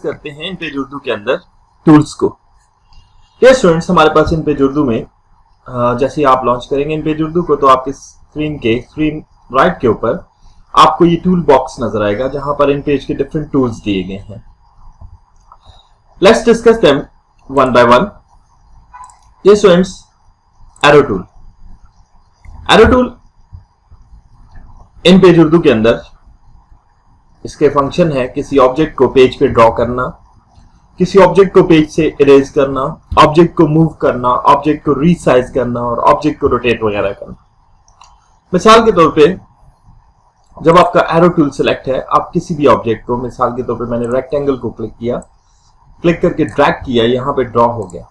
करते हैं इन पेज उर्दू के अंदर टूल्स को। ये स्टूडेंट्स, हमारे पास इन पेज उर्दू में जैसे ही आप लॉन्च करेंगे इन पेज उर्दू को, तो आपकी स्क्रीन राइट के ऊपर आपको ये टूल बॉक्स नजर आएगा जहां पर इन पेज के डिफरेंट टूल्स दिए गए हैं। Let's discuss them one by one. ये students, arrow tool. Arrow tool InPage Urdu के अंदर इसके फंक्शन है किसी ऑब्जेक्ट को पेज पे ड्रॉ करना, किसी ऑब्जेक्ट को पेज से इरेज करना, ऑब्जेक्ट को मूव करना, ऑब्जेक्ट को रीसाइज करना और ऑब्जेक्ट को रोटेट वगैरह करना। मिसाल के तौर पे जब आपका एरो टूल सिलेक्ट है, आप किसी भी ऑब्जेक्ट को, मिसाल के तौर पे मैंने रेक्टेंगल को क्लिक किया, क्लिक करके ड्रैग किया, यहां पे ड्रॉ हो गया।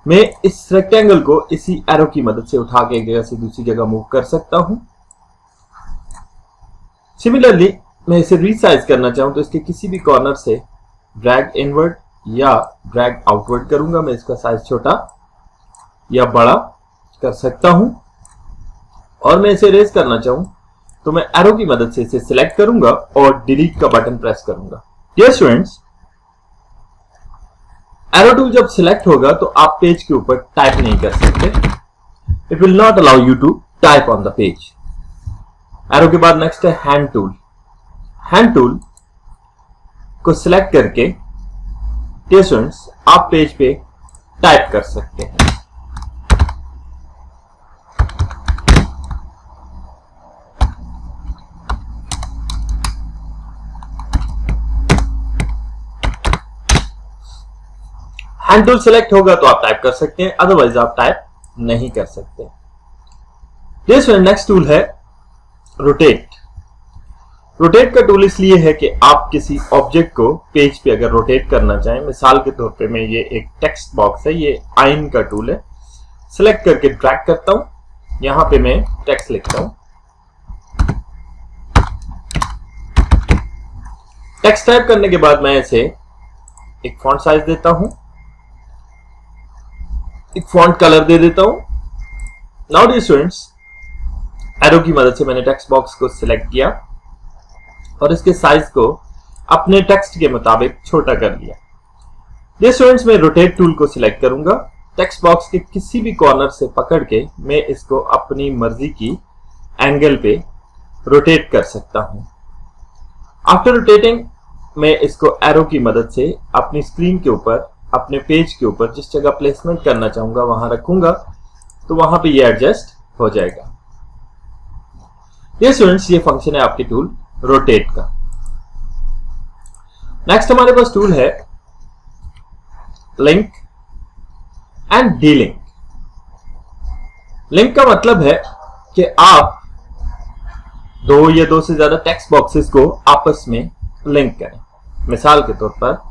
मैं इस रेक्टेंगल को इसी एरो की मदद से उठा के एक जगह से दूसरी जगह मूव कर सकता हूं। सिमिलरली मैं इसे रीसाइज करना चाहूं तो इसके किसी भी कॉर्नर से ड्रैग इनवर्ड या ड्रैग आउटवर्ड करूंगा। मैं इसका साइज छोटा या बड़ा कर सकता हूं। और मैं इसे इरेज करना चाहूं तो मैं एरो की मदद से इसे सिलेक्ट करूंगा और डिलीट का बटन प्रेस करूंगा। डियर स्टूडेंट्स, एरो टूल जब सिलेक्ट होगा तो आप पेज के ऊपर टाइप नहीं कर सकते। It will not allow you to type on the page. Arrow के बाद नेक्स्ट है हैंड टूल। हैंड टूल को सिलेक्ट करके डियर स्टूडेंट्स, आप पेज पे टाइप कर सकते हैं। हैंड टूल सिलेक्ट होगा तो आप टाइप कर सकते हैं, अदरवाइज आप टाइप नहीं कर सकते। डियर स्टूडेंट, नेक्स्ट टूल है रोटेट। रोटेट का टूल इसलिए है कि आप किसी ऑब्जेक्ट को पेज पे अगर रोटेट करना चाहें, मिसाल के तौर पे मैं ये एक टेक्स्ट बॉक्स है, ये आइन का टूल है, सिलेक्ट करके ड्रैग करता हूं, यहां पे मैं टेक्स्ट लिखता हूं। टेक्स्ट टाइप करने के बाद मैं इसे एक फॉन्ट साइज देता हूं, एक फॉन्ट कलर दे देता हूं। नाउ डियर स्टूडेंट्स, एरो की मदद से मैंने टेक्स्ट बॉक्स को सिलेक्ट किया और इसके साइज को अपने टेक्स्ट के मुताबिक छोटा कर लिया। डियर स्टूडेंट्स, मैं रोटेट टूल को सिलेक्ट करूंगा। टेक्स्ट बॉक्स के किसी भी कॉर्नर से पकड़ के मैं इसको अपनी मर्जी की एंगल पे रोटेट कर सकता हूं। आफ्टर रोटेटिंग, मैं इसको एरो की मदद से अपनी स्क्रीन के ऊपर, अपने पेज के ऊपर जिस जगह प्लेसमेंट करना चाहूंगा वहां रखूंगा, तो वहां पे ये एडजस्ट हो जाएगा। डियर स्टूडेंट्स, ये फंक्शन है आपके टूल रोटेट का। नेक्स्ट हमारे पास टूल है लिंक एंड डीलिंक। लिंक का मतलब है कि आप दो या दो से ज्यादा टेक्स्ट बॉक्सेस को आपस में लिंक करें। मिसाल के तौर पर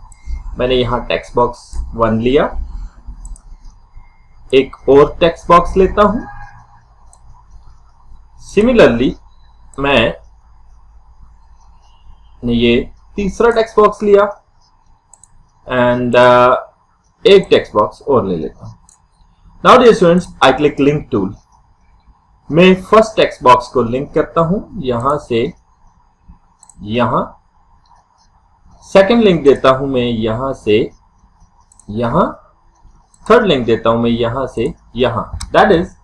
मैंने यहां टेक्स्ट बॉक्स 1 लिया, एक और टेक्स्ट बॉक्स लेता हूं। सिमिलरली मैं ने ये तीसरा टेक्स्ट बॉक्स लिया एंड एक टेक्स्ट बॉक्स और ले लेता हूं। Now dear students, I click link tool. मैं फर्स्ट टेक्स्ट बॉक्स को लिंक करता हूं यहां से यहां, सेकंड लिंक देता हूं मैं यहां से यहां, थर्ड लिंक देता हूं मैं यहां से यहां। दैट इज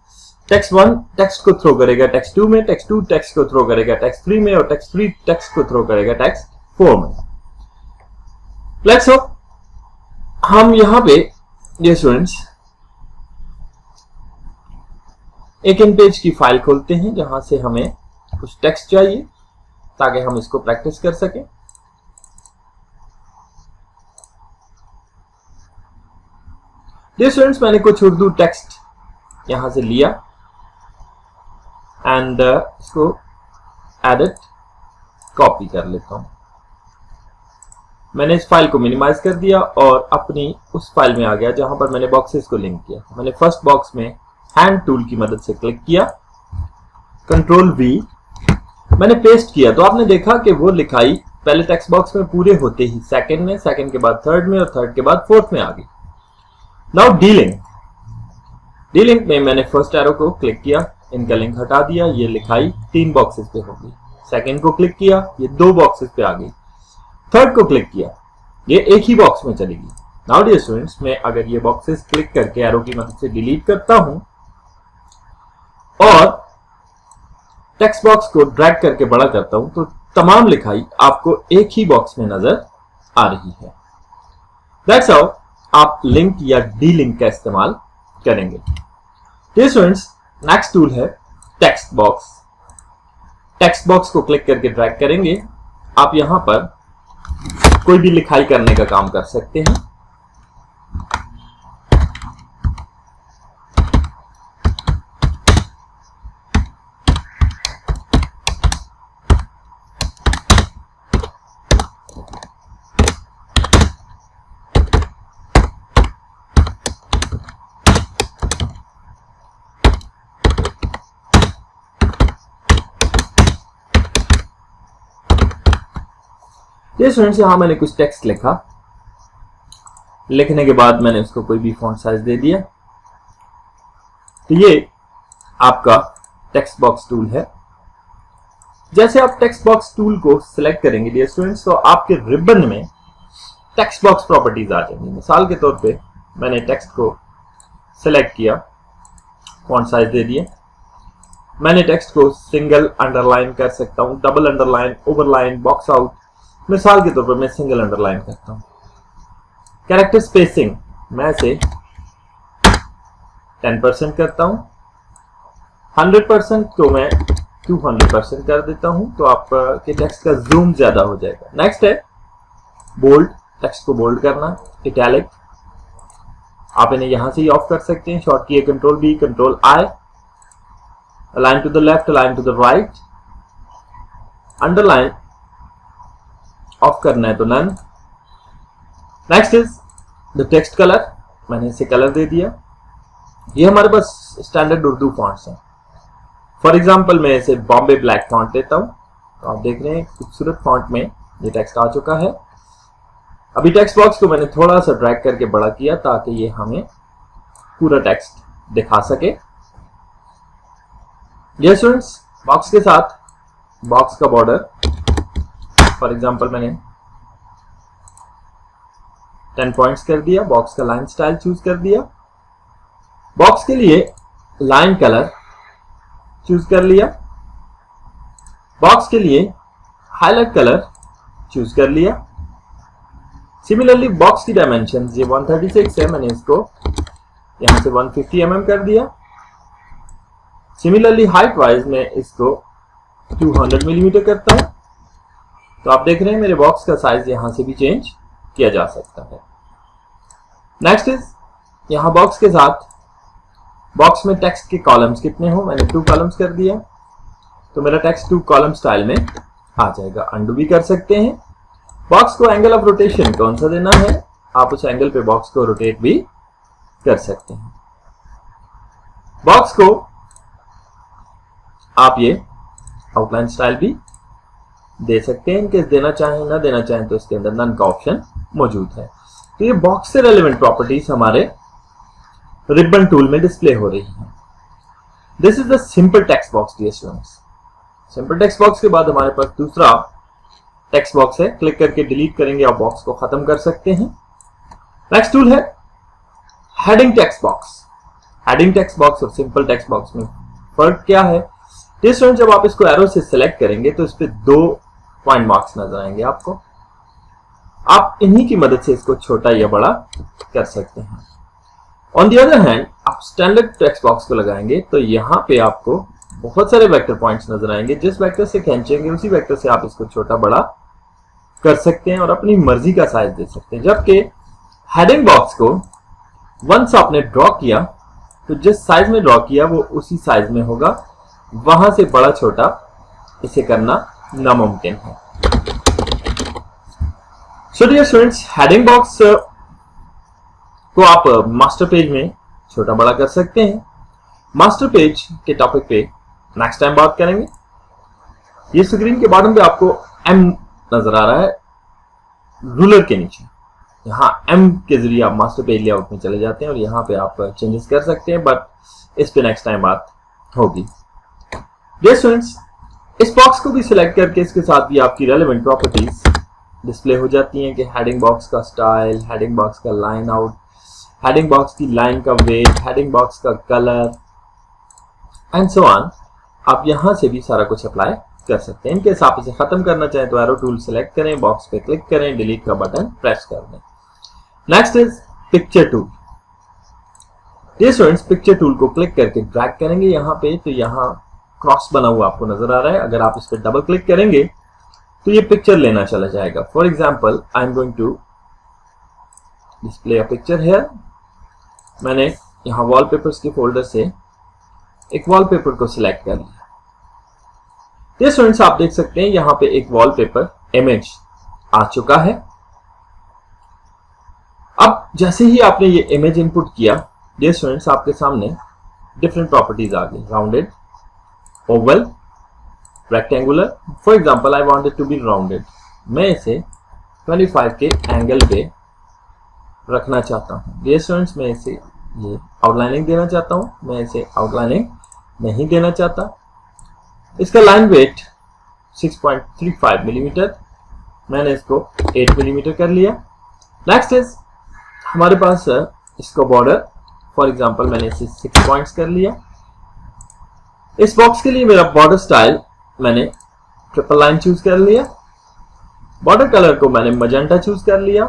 टेक्स्ट 1 टेक्स्ट को थ्रो करेगा टेक्स्ट 2 में, टेक्स्ट 2 टेक्स्ट को थ्रो करेगा टेक्स्ट 3 में और टेक्स्ट 3 टेक्स्ट को थ्रो करेगा टेक्स्ट 4 में। लेट्स होप हम यहां पे ये स्टूडेंट्स एक इन पेज की फाइल खोलते हैं जहां से हमें कुछ टेक्स्ट चाहिए ताकि हम इसको प्रैक्टिस कर सकें। डियर स्टूडेंट्स, मैंने कुछ उर्दू टेक्स्ट यहां से लिया एंड इसको एडिट कॉपी कर लेता हूं। मैंने इस फाइल को मिनिमाइज कर दिया और अपनी उस फाइल में आ गया जहां पर मैंने बॉक्सेस को लिंक किया। मैंने फर्स्ट बॉक्स में हैंड टूल की मदद से क्लिक किया, कंट्रोल वी, मैंने पेस्ट किया तो आपने देखा कि वो लिखाई पहले टेक्स्ट बॉक्स में पूरे होते ही सेकंड में, सेकंड के बाद थर्ड में और थर्ड के बाद फोर्थ में आ गई। Now delink. डीलिंक में मैंने फर्स्ट एरो को क्लिक किया, इनका लिंक हटा दिया, ये लिखाई 3 बॉक्सेस पे हो गई। सेकंड को क्लिक किया, ये 2 बॉक्सेस पे आ गई। थर्ड को क्लिक किया, ये एक ही बॉक्स में चलेगी। नाउ डियर स्टूडेंट्स, मैं अगर ये बॉक्सेस क्लिक करके एरो की मदद से डिलीट करता हूं और टेक्स्ट बॉक्स को ड्रैग करके बड़ा करता हूं तो तमाम लिखाई आपको एक ही बॉक्स में नजर आ रही है। दैट्स हाउ आप लिंक या डी लिंक का इस्तेमाल करेंगे। डियर स्टूडेंट्स, नेक्स्ट टूल है टेक्स्ट बॉक्स। टेक्स्ट बॉक्स को क्लिक करके ड्रैग करेंगे, आप यहां पर कोई भी लिखाई करने का काम कर सकते हैं। ये स्टूडेंट्स, यहां मैंने कुछ टेक्स्ट लिखा, लिखने के बाद मैंने उसको कोई भी फॉन्ट साइज दे दिया। तो ये आपका टेक्स्ट बॉक्स टूल है। जैसे आप टेक्स्ट बॉक्स टूल को सिलेक्ट करेंगे डियर स्टूडेंट्स, तो आपके रिबन में टेक्स्ट बॉक्स प्रॉपर्टीज आ जाएंगी। मिसाल के तौर पे मैंने टेक्स्ट को सिलेक्ट किया, फॉन्ट साइज दे दिए। मैंने टेक्स्ट को सिंगल अंडरलाइन कर सकता हूं, double underline, overline, box out. मिसाल के तौर पर मैं सिंगल अंडरलाइन करता हूं। कैरेक्टर स्पेसिंग मैं इसे 10% करता हूं। 100% को मैं 200% कर देता हूं, तो आपके टेक्स्ट का जूम ज्यादा हो जाएगा। नेक्स्ट है बोल्ड, टेक्स्ट को बोल्ड करना। इटैलिक आप इन्हें यहां से ही ऑफ कर सकते हैं। Short key control B, control I. Align to the left, align to the right. Underline off करना है तो none. Next is the text colour, मैंने इसे कलर दे दिया। ये हमारे पास स्टैंडर्ड उर्दू फॉन्ट्स हैं। फॉर एग्जांपल मैं इसे बॉम्बे ब्लैक फॉन्ट लेता हूं, तो आप देख रहे हैं खूबसूरत फॉन्ट में ये टेक्स्ट आ चुका है। अभी टेक्स्ट बॉक्स को मैंने थोड़ा सा ड्रैग करके बड़ा किया ताकि ये हमें पूरा टेक्स्ट दिखा सके। ये स्टूडेंट्स, बॉक्स के साथ बॉक्स का बॉर्डर, फॉर एग्जांपल मैंने 10 पॉइंट्स कर दिया। बॉक्स का लाइन स्टाइल चूज कर दिया। बॉक्स के लिए लाइन कलर चूज कर लिया। बॉक्स के लिए हाईलाइट कलर चूज कर लिया। सिमिलरली बॉक्स की डायमेंशन ये 136 है, मैंने इसको यहां से 150 mm कर दिया। सिमिलरली हाइट वाइज मैं इसको 200 मिलीमीटर करता हूं। तो आप देख रहे हैं मेरे बॉक्स का साइज यहां से भी चेंज किया जा सकता है। नेक्स्ट इज यहां बॉक्स के साथ बॉक्स में टेक्स्ट के कॉलम्स कितने हो, मैंने 2 कॉलम्स कर दिया, तो मेरा टेक्स्ट 2 कॉलम स्टाइल में आ जाएगा। अंडू भी कर सकते हैं। बॉक्स को एंगल ऑफ रोटेशन कौन सा देना है, आप उस एंगल पे बॉक्स को रोटेट भी कर सकते हैं। बॉक्स को आप ये आउटलाइन स्टाइल भी दे सकते हैं। इनकेस देना चाहें ना देना चाहें तो इसके अंदर नन का ऑप्शन मौजूद है। तो ये बॉक्स से रेलेवेंट प्रॉपर्टीज हमारे रिबन टूल में डिस्प्ले हो रही है। This is the simple text box dear students. Simple text box के बाद हमारे पास दूसरा टेक्स्ट बॉक्स है। क्लिक करके डिलीट करेंगे, आप बॉक्स को खत्म कर सकते हैं। नेक्स्ट टूल है heading text box. Heading text box और सिंपल टेक्स्ट बॉक्स में फर्क क्या है? स्टूडेंट, जब आप इसको एरो से सिलेक्ट करेंगे तो इस पे 2 पॉइंट मार्क्स नजर आएंगे आपको। आप इन्हीं की मदद से इसको छोटा या बड़ा कर सकते हैं। ऑन द अदर हैंड, आप स्टैंडर्ड टेक्स्ट बॉक्स को लगाएंगे तो यहाँ पे आपको बहुत सारे वेक्टर पॉइंट्स नजर आएंगे। जिस वेक्टर से खींचेंगे उसी वेक्टर से आप इसको छोटा बड़ा कर सकते हैं और अपनी मर्जी का साइज दे सकते हैं। जबकि हेडिंग बॉक्स को वंस आपने ड्रॉ किया तो जिस साइज में ड्रॉ किया वो उसी साइज में होगा, वहां से बड़ा छोटा इसे करना नामुमकिन है। So dear students, heading box को आप मास्टर पेज में छोटा बड़ा कर सकते हैं। मास्टर पेज के टॉपिक पे नेक्स्ट टाइम बात करेंगे। ये स्क्रीन के बॉटम पे आपको एम नजर आ रहा है रूलर के नीचे। यहाँ एम के जरिए आप मास्टर पेज लेआउट में चले जाते हैं और यहाँ पे आप चेंजेस कर सकते हैं, बट इस पे नेक्स्ट टाइम बात होगी। डियर स्टूडेंट्स, इस बॉक्स को भी सिलेक्ट करके इसके साथ भी आपकी रेलेवेंट प्रॉपर्टीज डिस्प्ले हो जाती हैं कि हेडिंग बॉक्स का स्टाइल, हेडिंग बॉक्स का लाइन आउट, हेडिंग बॉक्स की लाइन का वेट, हेडिंग बॉक्स का कलर एंड सो ऑन। आप यहां से भी सारा कुछ अप्लाई कर सकते हैं। इनकेस आप इसे खत्म करना चाहें तो एरो टूल सेलेक्ट करें, बॉक्स पे क्लिक करें, डिलीट का बटन प्रेस कर दें। Next is picture tool. ये स्टूडेंट्स पिक्चर टूल को क्लिक करके ड्रैग करेंगे यहाँ पे, तो यहाँ क्रॉस बना हुआ आपको नजर आ रहा है। अगर आप इस पर डबल क्लिक करेंगे तो ये पिक्चर लेना चला जाएगा। For example I am going to display a picture here. मैंने यहाँ वॉलपेपर्स के फोल्डर से एक वॉलपेपर को सिलेक्ट कर लिया। ये स्टूडेंट्स आप देख सकते हैं यहाँ पे एक वॉलपेपर इमेज आ चुका है। अब जैसे ही आपने ये इमेज इनपुट किया, ये स्टूडेंट्स आपके सामने डिफरेंट प्रॉपर्टीज आ गई। Rounded, oval, rectangular. For example I wanted to be rounded. मैं इसे 25 के एंगल पे रखना चाहता हूं। ये स्टूडेंट्स मैं इसे ये आउटलाइनिंग देना चाहता हूं, मैं इसे आउटलाइनिंग नहीं देना चाहता। इसका लाइन वेट 6.35 मिलीमीटर, मैंने इसको 8 मिलीमीटर कर लिया। नेक्स्ट इज हमारे पास इसको बॉर्डर, फॉर एग्जांपल मैंने इसे 6 पॉइंट्स कर लिया। इस बॉक्स के लिए मेरा बॉर्डर स्टाइल मैंने ट्रिपल लाइन चूज कर लिया। बॉर्डर कलर को मैंने मजेंटा चूज कर लिया।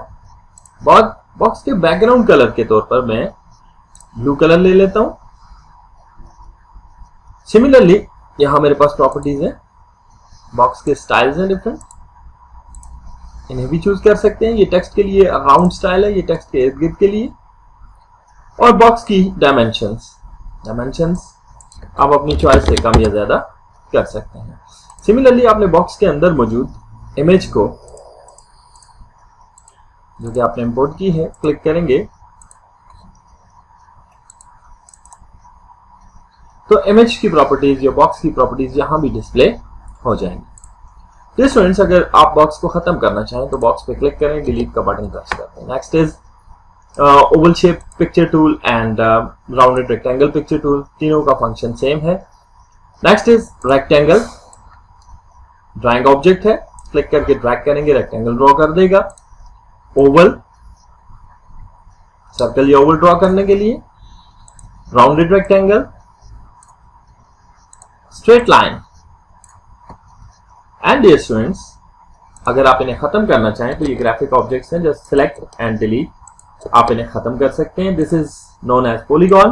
बॉक्स के बैकग्राउंड कलर के तौर पर मैं ब्लू कलर ले लेता हूं। सिमिलरली यहां मेरे पास प्रॉपर्टीज है, बॉक्स के स्टाइल्स हैं डिफरेंट, इन्हें भी चूज कर सकते हैं। ये टेक्स्ट के लिए राउंड स्टाइल है, ये टेक्स्ट के इर्द गिर्द के लिए। और बॉक्स की डायमेंशंस आप अपनी चॉइस से कम या ज्यादा कर सकते हैं। सिमिलरली आपने बॉक्स के अंदर मौजूद इमेज को, जो कि आपने इंपोर्ट की है, क्लिक करेंगे तो इमेज की प्रॉपर्टीज या बॉक्स की प्रॉपर्टीज यहां भी डिस्प्ले हो जाएंगी। तो स्टूडेंट्स अगर आप बॉक्स को खत्म करना चाहें तो बॉक्स पे क्लिक करें, डिलीट का बटन प्रेस करते हैं। Next is oval shape picture tool and rounded rectangle picture tool, तीनों का फंक्शन सेम है। Next is rectangle, drawing object है, क्लिक करके ड्रैग करेंगे, रेक्टेंगल ड्रॉ कर देगा। ओवल, सर्कल या ओवल ड्रॉ करने के लिए। Rounded rectangle, straight line. And dear students अगर आप इन्हें खत्म करना चाहें तो ये ग्राफिक ऑब्जेक्ट्स हैं, जस्ट सिलेक्ट एंड डिलीट, आप इन्हें खत्म कर सकते हैं। This is known as polygon.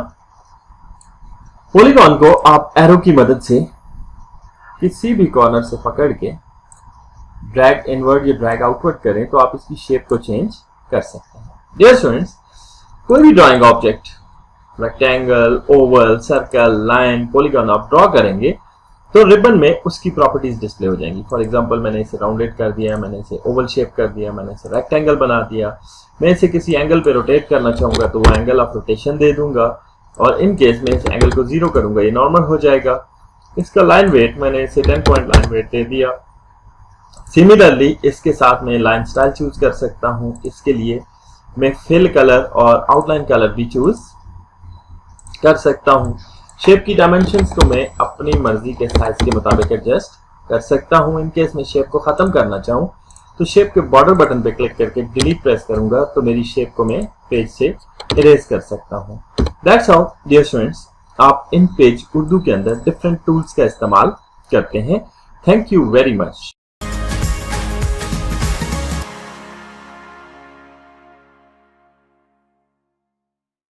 Polygon को आप एरो की मदद से किसी भी कॉर्नर से पकड़ के ड्रैग इनवर्ड या ड्रैग आउटवर्ड करें तो आप इसकी शेप को चेंज कर सकते हैं। डियर स्टूडेंट्स कोई भी drawing object, rectangle, Oval, circle, line, polygon आप ड्रॉ करेंगे तो रिबन में उसकी प्रॉपर्टीज डिस्प्ले हो जाएंगी। फॉर एग्जांपल मैंने इसे राउंडेड कर दिया, मैंने इसे ओवल शेप कर दिया, मैंने इसे रेक्टेंगल बना दिया। मैं इसे किसी एंगल पे रोटेट करना चाहूंगा तो वो एंगल ऑफ रोटेशन दे दूंगा, और इन केस में इस एंगल को 0 करूंगा, ये नॉर्मल हो जाएगा। इसका लाइन वेट मैंने इसे 10 पॉइंट लाइन वेट दे दिया। सिमिलरली इसके साथ मैं लाइन स्टाइल चूज कर सकता हूं। इसके लिए मैं फिल कलर और आउटलाइन कलर भी चूज कर सकता हूं। शेप की डायमेंशंस को मैं अपनी मर्जी के साइज के मुताबिक एडजस्ट कर सकता हूं। इन केस मैं शेप को खत्म करना चाहूं तो शेप के बॉर्डर बटन पे क्लिक करके डिलीट प्रेस करूंगा तो मेरी शेप को मैं पेज से इरेज कर सकता हूं। दैट्स हाउ डियर स्टूडेंट्स आप इन पेज उर्दू के अंदर डिफरेंट टूल्स का इस्तेमाल करते हैं। Thank you very much.